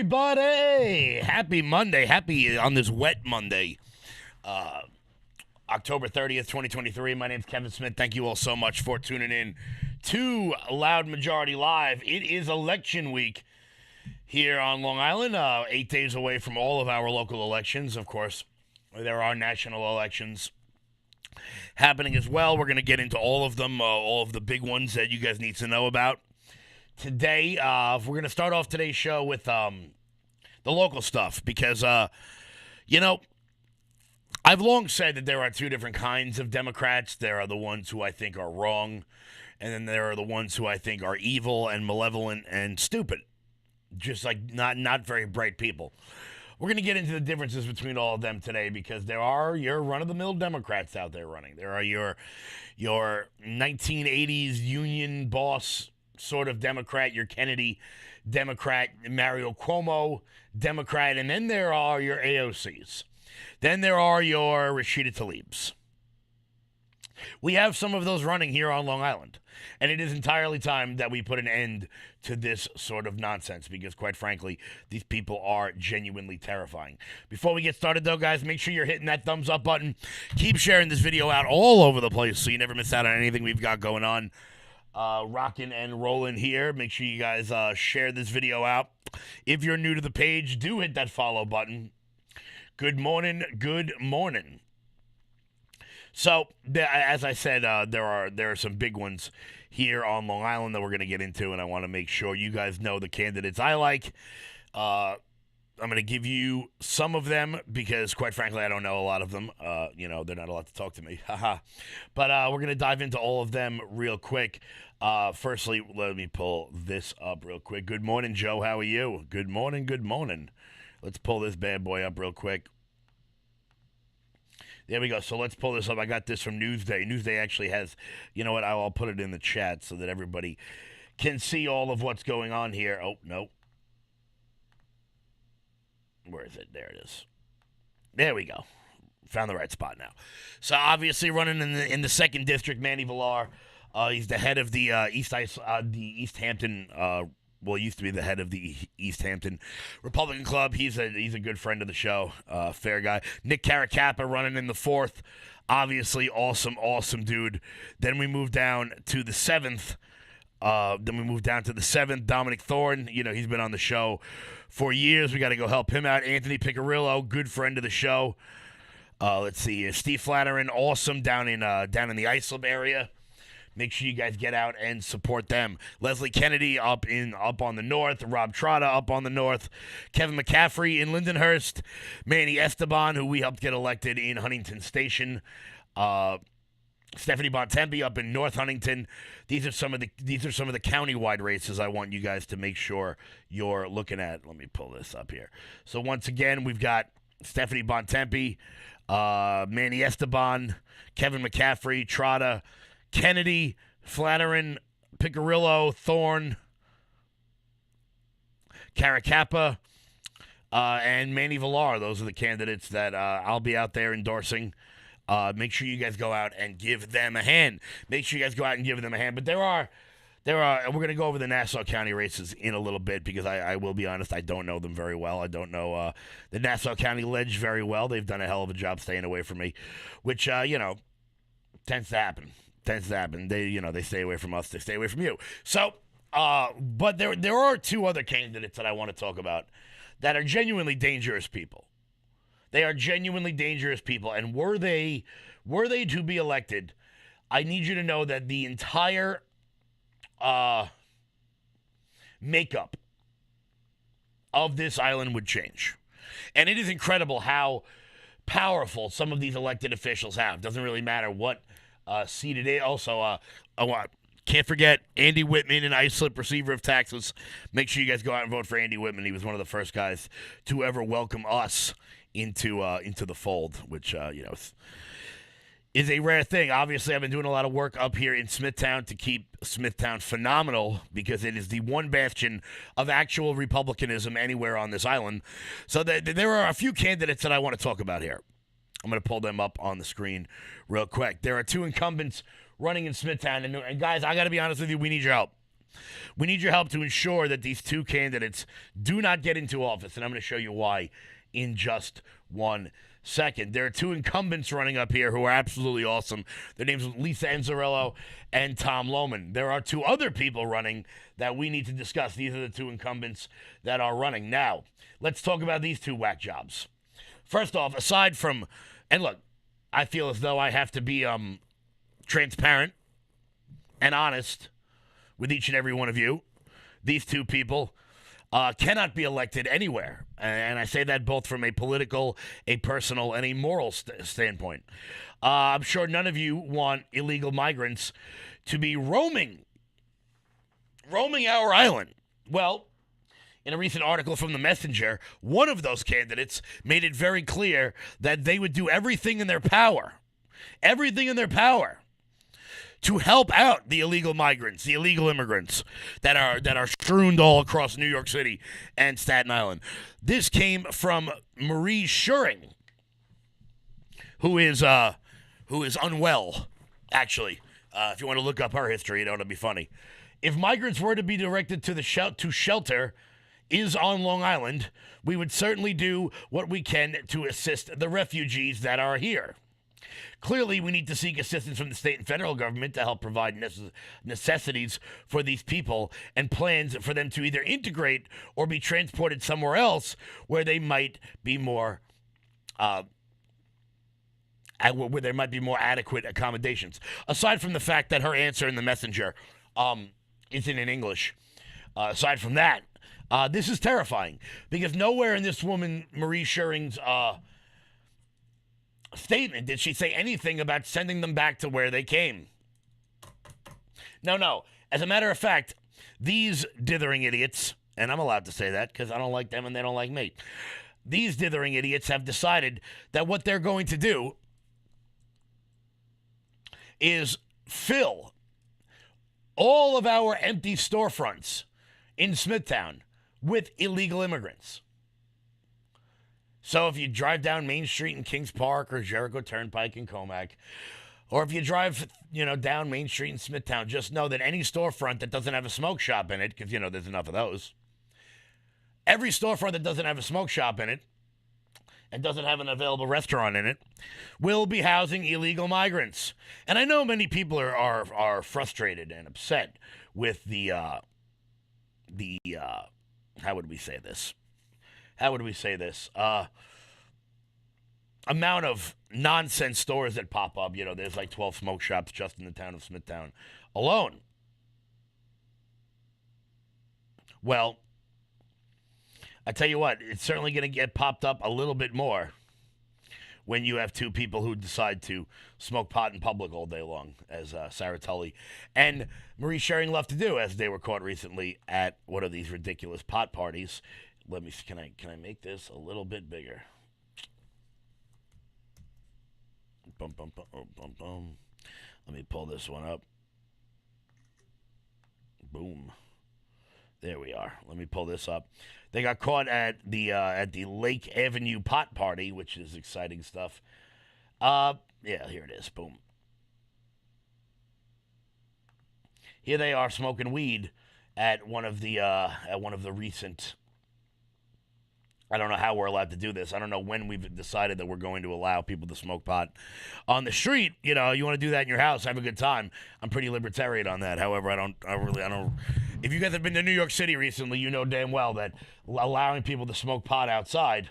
everybody? Happy Monday. Happy on this wet Monday. October 30th, 2023. My name's Kevin Smith. Thank you all so much for tuning in to Loud Majority Live. It is election week here on Long Island, 8 days away from all of our local elections. Of course, there are national elections happening as well. We're going to get into all of them, all of the big ones that you guys need to know about. Today, we're going to start off today's show with the local stuff because, I've long said that there are two different kinds of Democrats. There are the ones who I think are wrong, and then there are the ones who I think are evil and malevolent and stupid, just like not very bright people. We're going to get into the differences between all of them today because there are your run-of-the-mill Democrats out there running. There are your 1980s union boss sort of Democrat, your Kennedy Democrat, Mario Cuomo Democrat, and then there are your AOCs. Then there are your Rashida Tlaibs. We have some of those running here on Long Island, and it is entirely time that we put an end to this sort of nonsense because, quite frankly, these people are genuinely terrifying. Before we get started, though, guys, make sure you're hitting that thumbs up button. Keep sharing this video out all over the place so you never miss out on anything we've got going on. Rocking and rolling here. Make sure you guys share this video out. If you're new to the page, do hit that follow button. Good morning. Good morning. So, as I said, there are some big ones here on Long Island that we're going to get into, and I want to make sure you guys know the candidates I like. I'm going to give you some of them because, quite frankly, I don't know a lot of them. They're not allowed to talk to me. But we're going to dive into all of them real quick. Firstly, let me pull this up real quick. Good morning, Joe. How are you? Good morning. Good morning. Let's pull this bad boy up real quick. There we go. So let's pull this up. I got this from Newsday. Newsday actually has, you know what? I'll put it in the chat so that everybody can see all of what's going on here. Oh, no. Where is it? There it is. There we go. Found the right spot now. So obviously running in the second district, Manny Villar. He's the head of the East Hampton. He used to be the head of the East Hampton Republican Club. He's a good friend of the show. Fair guy. Nick Caracappa running in the fourth. Obviously awesome dude. Then we move down to the seventh. Dominic Thorne. He's been on the show for years. We got to go help him out. Anthony Piccirillo, good friend of the show. Let's see. Steve Flannery, awesome down in the Islip area. Make sure you guys get out and support them. Leslie Kennedy up on the north. Rob Trotta up on the north. Kevin McCaffrey in Lindenhurst. Manny Esteban, who we helped get elected in Huntington Station. Stephanie Bontempi up in North Huntington. These are some of the county-wide races I want you guys to make sure you're looking at. Let me pull this up here. So once again, we've got Stephanie Bontempi, Manny Esteban, Kevin McCaffrey, Trotta, Kennedy, Flannery, Piccirillo, Thorne, Caracappa, and Manny Villar. Those are the candidates that I'll be out there endorsing. Make sure you guys go out and give them a hand. But there are, we're going to go over the Nassau County races in a little bit because I will be honest, I don't know them very well. I don't know the Nassau County Ledge very well. They've done a hell of a job staying away from me, which, tends to happen. They stay away from us. They stay away from you. So, but there are two other candidates that I want to talk about that are genuinely dangerous people. They are genuinely dangerous people, and were they to be elected, I need you to know that the entire makeup of this island would change. And it is incredible how powerful some of these elected officials have. Doesn't really matter what seat it is. Also, can't forget Andy Whitman, an Islip receiver of taxes. Make sure you guys go out and vote for Andy Whitman. He was one of the first guys to ever welcome us into the fold, which is a rare thing. Obviously, I've been doing a lot of work up here in Smithtown to keep Smithtown phenomenal because it is the one bastion of actual republicanism anywhere on this island. So there are a few candidates that I want to talk about here. I'm going to pull them up on the screen real quick. There are two incumbents running in Smithtown. And guys, I got to be honest with you, we need your help. We need your help to ensure that these two candidates do not get into office, and I'm going to show you why in just 1 second. There are two incumbents running up here who are absolutely awesome. Their names are Lisa Anzarello and Tom Lohman. There are two other people running that we need to discuss. These are the two incumbents that are running. Now, let's talk about these two whack jobs. First off, aside from, and look, I feel as though I have to be transparent and honest with each and every one of you. These two people cannot be elected anywhere. And I say that both from a political, a personal, and a moral standpoint. I'm sure none of you want illegal migrants to be roaming our island. Well, in a recent article from The Messenger, one of those candidates made it very clear that they would do everything in their power to help out the illegal migrants, the illegal immigrants that are strewn all across New York City and Staten Island. This came from Marie Schuring, who is unwell, actually. If you want to look up her history, it'll be funny. If migrants were to be directed to shelter is on Long Island, we would certainly do what we can to assist the refugees that are here. Clearly, we need to seek assistance from the state and federal government to help provide necessities for these people and plans for them to either integrate or be transported somewhere else where they might be more, where there might be more adequate accommodations. Aside from the fact that her answer in The Messenger isn't in English, aside from that, this is terrifying because nowhere in this woman, Marie Schuring's statement did she say anything about sending them back to where they came. No. As a matter of fact, these dithering idiots, and I'm allowed to say that because I don't like them and they don't like me, these dithering idiots have decided that what they're going to do is fill all of our empty storefronts in Smithtown with illegal immigrants. So if you drive down Main Street in Kings Park or Jericho Turnpike in Comac, or if you drive, down Main Street in Smithtown, just know that any storefront that doesn't have a smoke shop in it, because, there's enough of those, every storefront that doesn't have a smoke shop in it and doesn't have an available restaurant in it will be housing illegal migrants. And I know many people are frustrated and upset with the how would we say this? Amount of nonsense stores that pop up. There's like 12 smoke shops just in the town of Smithtown alone. Well, I tell you what, it's certainly going to get popped up a little bit more when you have two people who decide to smoke pot in public all day long, as Sarah Tully and Marie Schuring love to do, as they were caught recently at one of these ridiculous pot parties. Let me see, can I make this a little bit bigger? Bum, bum, bum, bum, bum. Let me pull this one up. Boom. There we are. Let me pull this up. They got caught at the Lake Avenue pot party, which is exciting stuff. Yeah, here it is. Boom. Here they are smoking weed at one of the recent. I don't know how we're allowed to do this. I don't know when we've decided that we're going to allow people to smoke pot on the street. You want to do that in your house, have a good time. I'm pretty libertarian on that. However, I don't. If you guys have been to New York City recently, you know damn well that allowing people to smoke pot outside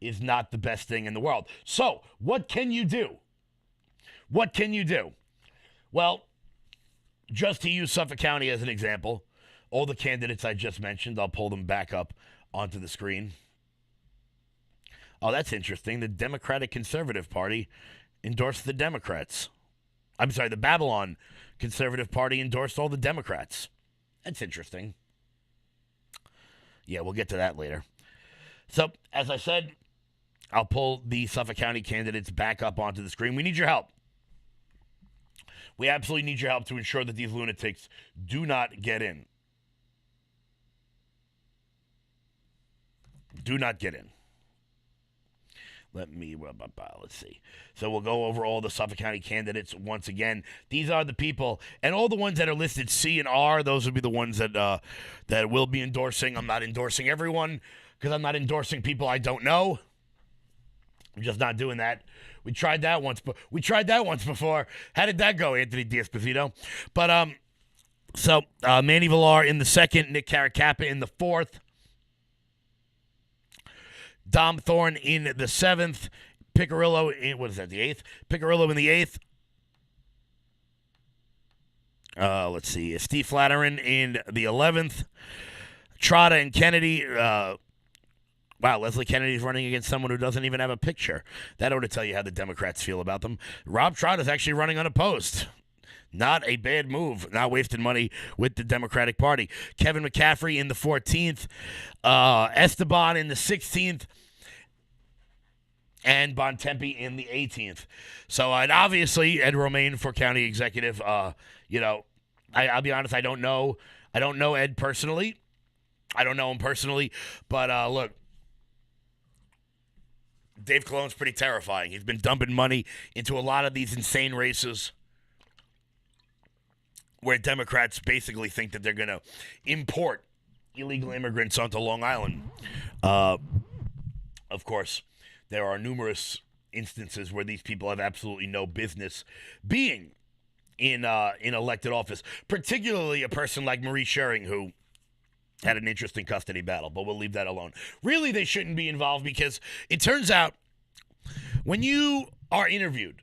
is not the best thing in the world. So, what can you do? Well, just to use Suffolk County as an example, all the candidates I just mentioned, I'll pull them back up onto the screen. Oh, that's interesting. The Democratic Conservative Party endorsed the Democrats. I'm sorry, the Babylon Conservative Party endorsed all the Democrats. That's interesting. Yeah, we'll get to that later. So, as I said, I'll pull the Suffolk County candidates back up onto the screen. We need your help. We absolutely need your help to ensure that these lunatics do not get in. Do not get in. Let's see. So we'll go over all the Suffolk County candidates once again. These are the people, and all the ones that are listed C and R, those would be the ones that will be endorsing. I'm not endorsing everyone because I'm not endorsing people I don't know. I'm just not doing that. We tried that once before. How did that go, Anthony D'Esposito? But so Manny Villar in the second, Nick Caracappa in the fourth, Dom Thorne in the seventh, Piccirillo in the eighth? Piccirillo in the eighth. Let's see, Steve Flatteren in the 11th, Trotta and Kennedy. Wow, Leslie Kennedy's running against someone who doesn't even have a picture. That ought to tell you how the Democrats feel about them. Rob Trotta's actually running unopposed. Not a bad move. Not wasting money with the Democratic Party. Kevin McCaffrey in the 14th. Esteban in the 16th. And Bontempi in the 18th. So, and obviously, Ed Romaine for county executive. I'll be honest, I don't know Ed personally. I don't know him personally. But, look, Dave Cologne's pretty terrifying. He's been dumping money into a lot of these insane races where Democrats basically think that they're going to import illegal immigrants onto Long Island. Of course, there are numerous instances where these people have absolutely no business being in elected office, particularly a person like Marie Schering, who had an interesting custody battle, but we'll leave that alone. Really, they shouldn't be involved because it turns out when you are interviewed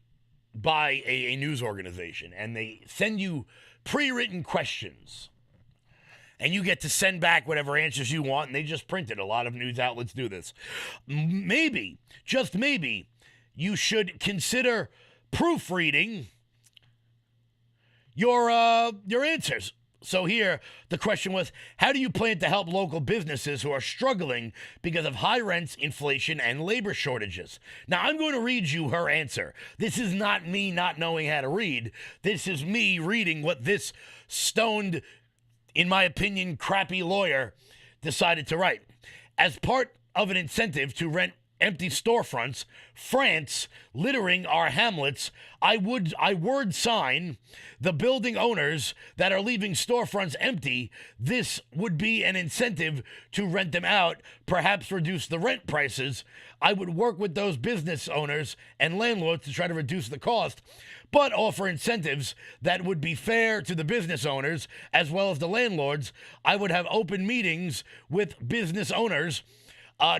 by a news organization and they send you pre-written questions and you get to send back whatever answers you want, and they just print it. A lot of news outlets do this. Maybe, just maybe, you should consider proofreading your answers. So here, the question was, how do you plan to help local businesses who are struggling because of high rents, inflation, and labor shortages? Now, I'm going to read you her answer. This is not me not knowing how to read. This is me reading what this stoned, in my opinion, crappy lawyer decided to write. As part of an incentive to rent empty storefronts, France littering our hamlets, I word sign the building owners that are leaving storefronts empty. This would be an incentive to rent them out, perhaps reduce the rent prices. I would work with those business owners and landlords to try to reduce the cost, but offer incentives that would be fair to the business owners as well as the landlords. I would have open meetings with business owners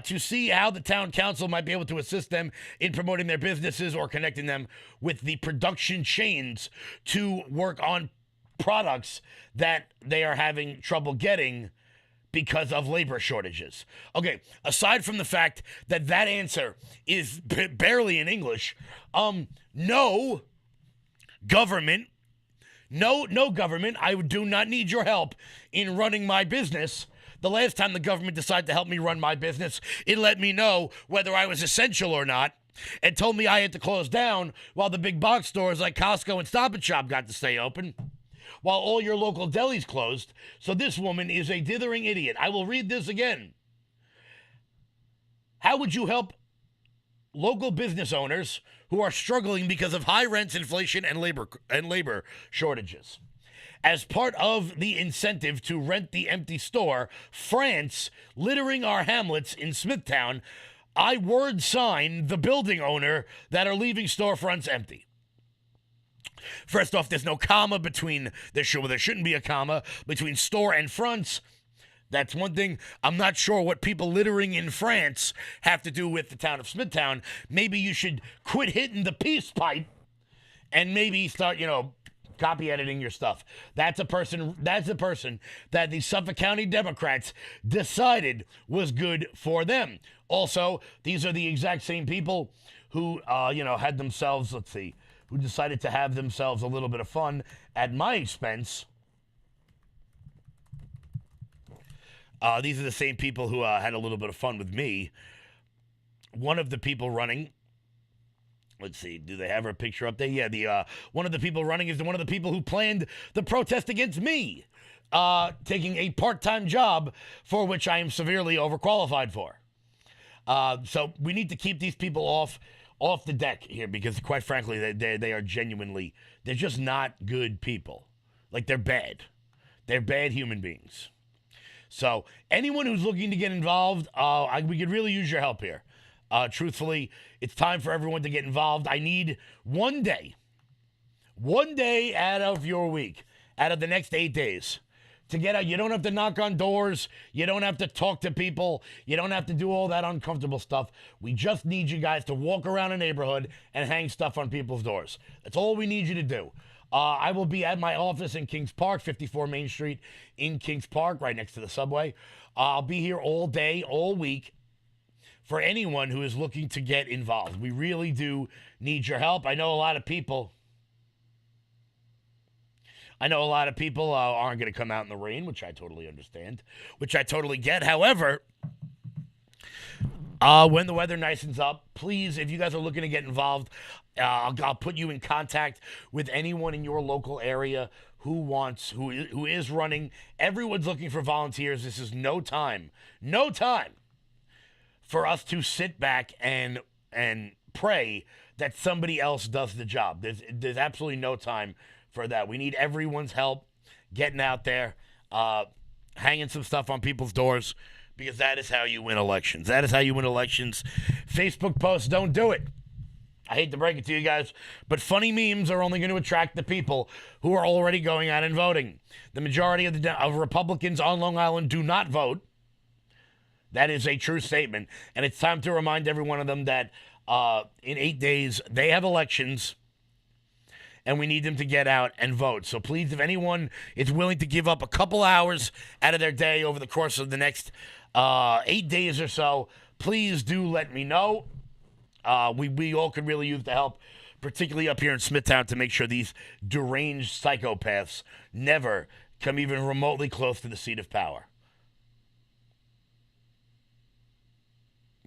to see how the town council might be able to assist them in promoting their businesses or connecting them with the production chains to work on products that they are having trouble getting because of labor shortages. Okay, aside from the fact that that answer is barely in English, no government, I do not need your help in running my business. The last time the government decided to help me run my business, it let me know whether I was essential or not and told me I had to close down while the big box stores like Costco and Stop and Shop got to stay open, while all your local delis closed. So this woman is a dithering idiot. I will read this again. How would you help local business owners who are struggling because of high rents, inflation, and labor shortages? As part of the incentive to rent the empty store, France littering our hamlets in Smithtown, I word sign the building owner that are leaving storefronts empty. First off, there's no comma between, there shouldn't be a comma between store and fronts. That's one thing. I'm not sure what people littering in France have to do with the town of Smithtown. Maybe you should quit hitting the peace pipe and maybe start, copy editing your stuff. That's a person that the Suffolk County Democrats decided was good for them. Also, these are the exact same people who, had themselves, who decided to have themselves a little bit of fun at my expense. These are the same people who had a little bit of fun with me. One of the people running, let's see, do they have her picture up there? Yeah, one of the people running is one of the people who planned the protest against me, taking a part-time job for which I am severely overqualified for. So we need to keep these people off the deck here because, quite frankly, they are genuinely, they're just not good people. Like, they're bad. They're bad human beings. So anyone who's looking to get involved, we could really use your help here. Truthfully, it's time for everyone to get involved. I need one day out of your week, out of the next 8 days, to get out. You don't have to knock on doors. You don't have to talk to people. You don't have to do all that uncomfortable stuff. We just need you guys to walk around a neighborhood and hang stuff on people's doors. That's all we need you to do. I will be at my office in Kings Park, 54 Main Street in Kings Park, right next to the subway. I'll be here all day, all week, for anyone who is looking to get involved. We really do need your help. I know a lot of people aren't going to come out in the rain, which I totally understand, which I totally get. However, when the weather nicens up, please, if you guys are looking to get involved, I'll put you in contact with anyone in your local area who is running. Everyone's looking for volunteers. This is no time for us to sit back and pray that somebody else does the job. There's absolutely no time for that. We need everyone's help getting out there, hanging some stuff on people's doors, because that is how you win elections. Facebook posts don't do it. I hate to break it to you guys, but funny memes are only going to attract the people who are already going out and voting. The majority of Republicans on Long Island do not vote. That is a true statement, and it's time to remind every one of them that in 8 days they have elections, and we need them to get out and vote. So please, if anyone is willing to give up a couple hours out of their day over the course of the next 8 days or so, please do let me know. We all could really use the help, particularly up here in Smithtown, to make sure these deranged psychopaths never come even remotely close to the seat of power.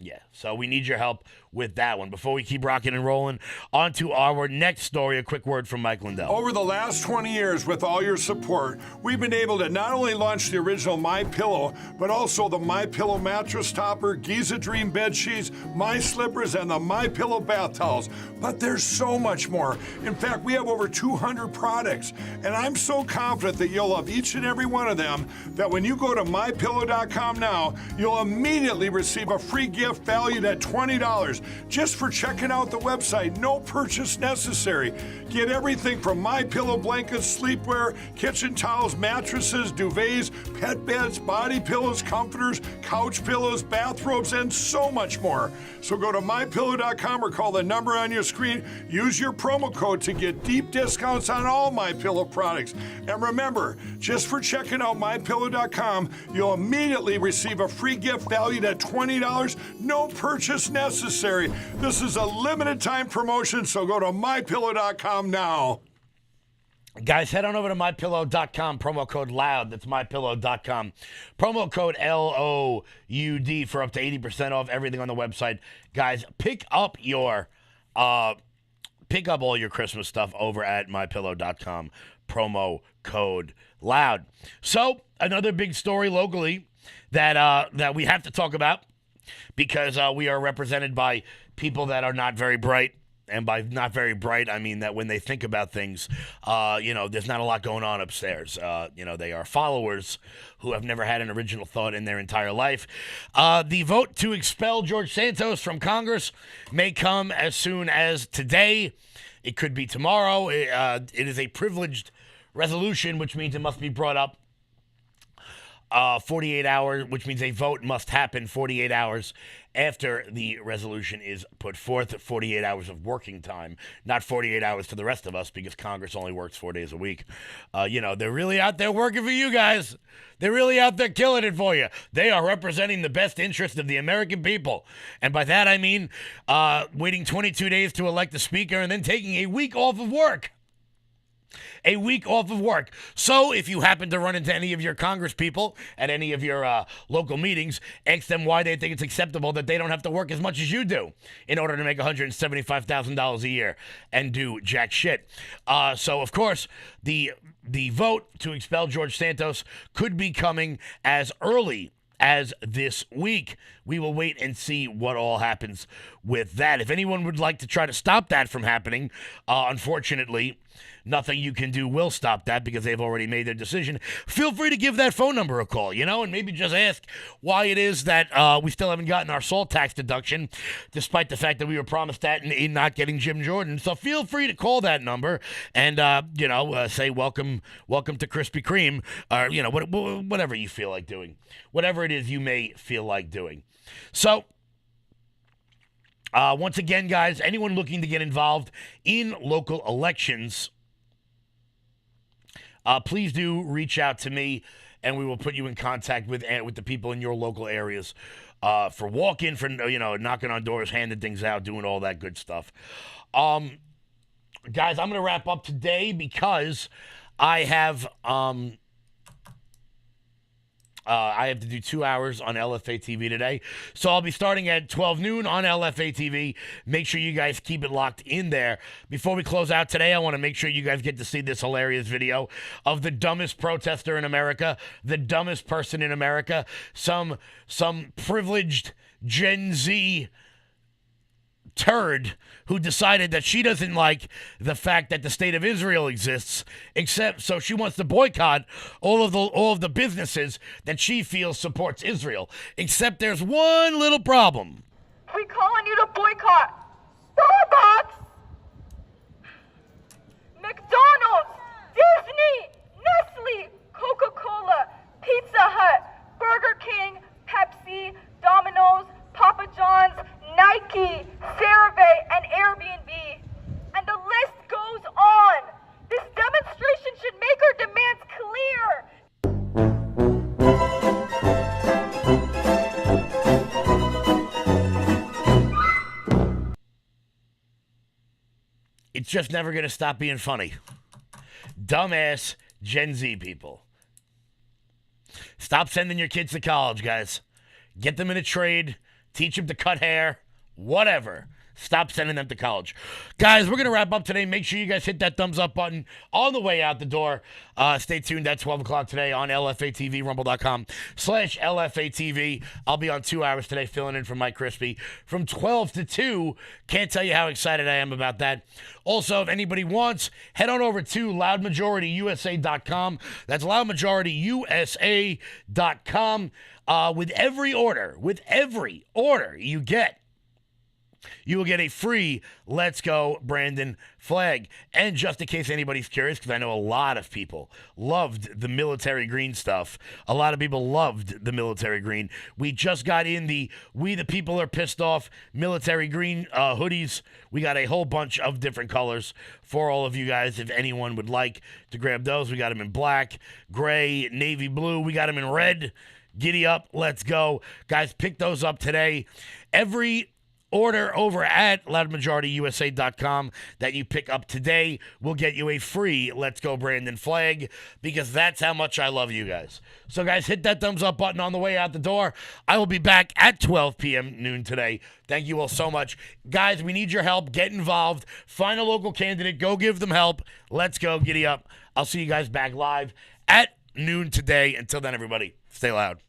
Yeah, so we need your help with that one. Before we keep rocking and rolling, on to our next story, a quick word from Mike Lindell. Over the last 20 years, with all your support, we've been able to not only launch the original MyPillow, but also the MyPillow mattress topper, Giza Dream bed sheets, My Slippers, and the MyPillow bath towels. But there's so much more. In fact, we have over 200 products, and I'm so confident that you'll love each and every one of them that when you go to MyPillow.com now, you'll immediately receive a free gift valued at $20 just for checking out the website. No purchase necessary. Get everything from MyPillow blankets, sleepwear, kitchen towels, mattresses, duvets, pet beds, body pillows, comforters, couch pillows, bathrobes, and so much more. So go to MyPillow.com or call the number on your screen. Use your promo code to get deep discounts on all MyPillow products. And remember, just for checking out MyPillow.com, you'll immediately receive a free gift valued at $20. No purchase necessary. This is a limited time promotion, so go to MyPillow.com now. Guys, head on over to MyPillow.com, promo code LOUD. That's MyPillow.com. Promo code LOUD for up to 80% off everything on the website. Guys, pick up all your Christmas stuff over at MyPillow.com. Promo code LOUD. So, another big story locally that we have to talk about, because we are represented by people that are not very bright. And by not very bright, I mean that when they think about things, there's not a lot going on upstairs. They are followers who have never had an original thought in their entire life. The vote to expel George Santos from Congress may come as soon as today. It could be tomorrow. It is a privileged resolution, which means it must be brought up 48 hours, which means a vote must happen 48 hours after the resolution is put forth. 48 hours of working time, not 48 hours for the rest of us, because Congress only works 4 days a week. They're really out there working for you guys. They're really out there killing it for you. They are representing the best interest of the American people. And by that, I mean waiting 22 days to elect a speaker and then taking a week off of work. A week off of work. So if you happen to run into any of your Congress people at any of your local meetings, ask them why they think it's acceptable that they don't have to work as much as you do in order to make $175,000 a year and do jack shit. So, of course, the vote to expel George Santos could be coming as early as this week. We will wait and see what all happens with that. If anyone would like to try to stop that from happening, unfortunately, nothing you can do will stop that because they've already made their decision. Feel free to give that phone number a call, and maybe just ask why it is that we still haven't gotten our SALT tax deduction, despite the fact that we were promised that in not getting Jim Jordan. So feel free to call that number and, say welcome to Krispy Kreme, or, whatever you feel like doing. Whatever it is you may feel like doing. So, once again, guys, anyone looking to get involved in local elections, please do reach out to me, and we will put you in contact with the people in your local areas for walk-in, for knocking on doors, handing things out, doing all that good stuff. Guys, I'm going to wrap up today because I have to do 2 hours on LFA TV today. So I'll be starting at 12 noon on LFA TV. Make sure you guys keep it locked in there. Before we close out today, I want to make sure you guys get to see this hilarious video of the dumbest protester in America, the dumbest person in America, some privileged Gen Z turd who decided that she doesn't like the fact that the state of Israel exists, except so she wants to boycott all of the businesses that she feels supports Israel. Except there's one little problem. We calling you to boycott Starbucks, McDonald's, Disney, Nestle, Coca-Cola, Pizza Hut, Burger King, Pepsi, Domino's, Papa John's, Nike, CeraVe, and Airbnb. And the list goes on. This demonstration should make our demands clear. It's just never going to stop being funny. Dumbass Gen Z people. Stop sending your kids to college, guys. Get them in a trade. Teach them to cut hair, whatever. Stop sending them to college. Guys, we're going to wrap up today. Make sure you guys hit that thumbs up button on the way out the door. Stay tuned at 12 o'clock today on LFA TV, rumble.com/LFA TV. I'll be on 2 hours today filling in for Mike Crispy from 12 to 2. Can't tell you how excited I am about that. Also, if anybody wants, head on over to loudmajorityusa.com. That's loudmajorityusa.com. With every order you get, you will get a free Let's Go Brandon flag. And just in case anybody's curious, because I know a lot of people loved the military green stuff. A lot of people loved the military green. We just got in the We the People Are Pissed Off military green hoodies. We got a whole bunch of different colors for all of you guys. If anyone would like to grab those, we got them in black, gray, navy blue. We got them in red. Giddy up, let's go. Guys, pick those up today. Every order over at loudmajorityusa.com that you pick up today will get you a free Let's Go Brandon flag, because that's how much I love you guys. So, guys, hit that thumbs up button on the way out the door. I will be back at 12 p.m. noon today. Thank you all so much. Guys, we need your help. Get involved. Find a local candidate. Go give them help. Let's go. Giddy up. I'll see you guys back live at noon today. Until then, everybody, stay loud.